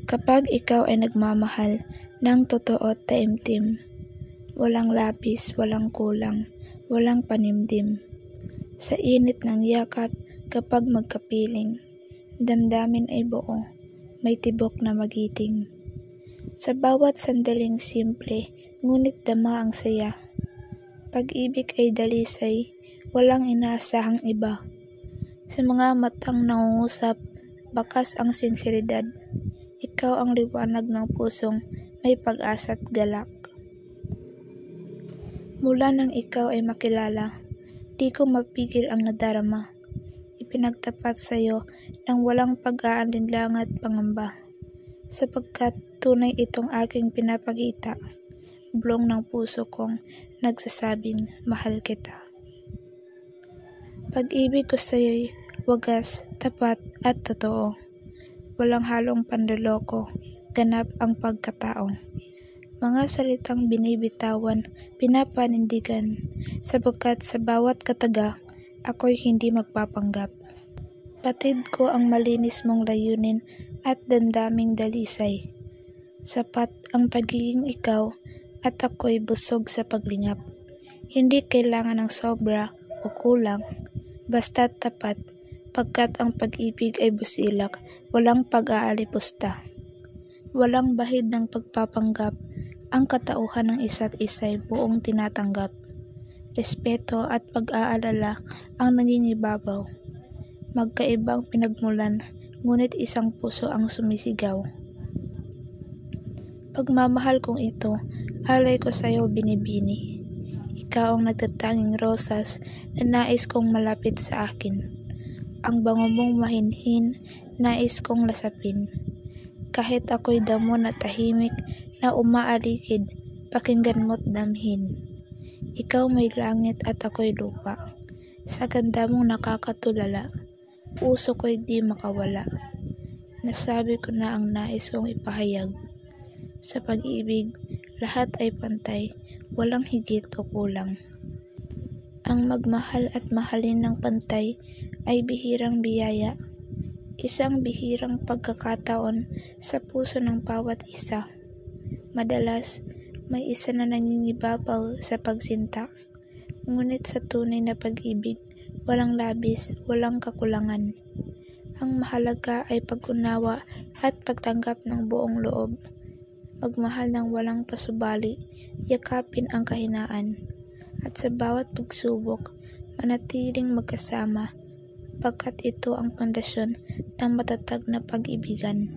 Kapag ikaw ay nagmamahal ng totoo at taimtim, walang labis, walang kulang, walang panimdim. Sa init ng yakap kapag magkapiling, damdamin ay buo, may tibok na magiting. Sa bawat sandaling simple, ngunit dama ang saya. Pag-ibig ay dalisay, walang inaasahang iba. Sa mga matang nangungusap, bakas ang sinseridad. Ikaw ang liwanag ng pusong may pag-asa at galak. Mula nang ikaw ay makilala, di ko mapigil ang nadarama. Ipinagtapat sa iyo ng walang pag-aalinlangan at pangamba. Sapagkat tunay itong aking pinapakita, bulong ng puso kong nagsasabing mahal kita. Pag-ibig ko sa iyo'y wagas, tapat at totoo. Walang halong panloloko, ganap ang pagkatao. Mga salitang binibitawan, pinapanindigan, sapagkat sa bawat kataga, ako'y hindi magpapanggap. Patid ko ang malinis mong layunin at damdaming dalisay. Sapat ang pagiging ikaw at ako'y busog sa paglingap. Hindi kailangan ng sobra o kulang, basta't tapat, pagkat ang pag-ibig ay busilak, walang pag-aalipusta. Walang bahid ng pagpapanggap, ang katauhan ng isa't isa'y buong tinatanggap. Respeto at pag-aalala ang nangingibabaw. Magkaibang pinagmulan, ngunit isang puso ang sumisigaw. Pagmamahal kong ito, alay ko sa'yo binibini. Ikaw ang nagtatanging rosas na nais kong malapit sa akin. Ang bango mong mahinhin, nais kong lasapin. Kahit ako'y damo na tahimik na umaalikid, pakinggan mo't damhin. Ikaw may langit at ako'y lupa. Sa ganda mong nakakatulala, puso ko'y di makawala. Nasabi ko na ang nais kong ipahayag. Sa pag-ibig, lahat ay pantay, walang higit o kulang. Ang magmahal at mahalin ng pantay ay bihirang biyaya. Isang bihirang pagkakataon sa puso ng bawat isa. Madalas, may isa na nangingibabaw sa pagsinta. Ngunit sa tunay na pag-ibig, walang labis, walang kakulangan. Ang mahalaga ay pag-unawa at pagtanggap ng buong loob. Magmahal ng walang pasubali, yakapin ang kahinaan. At sa bawat pagsubok, manatiling magkasama, pagkat ito ang pundasyon ng matatag na pag-ibigan.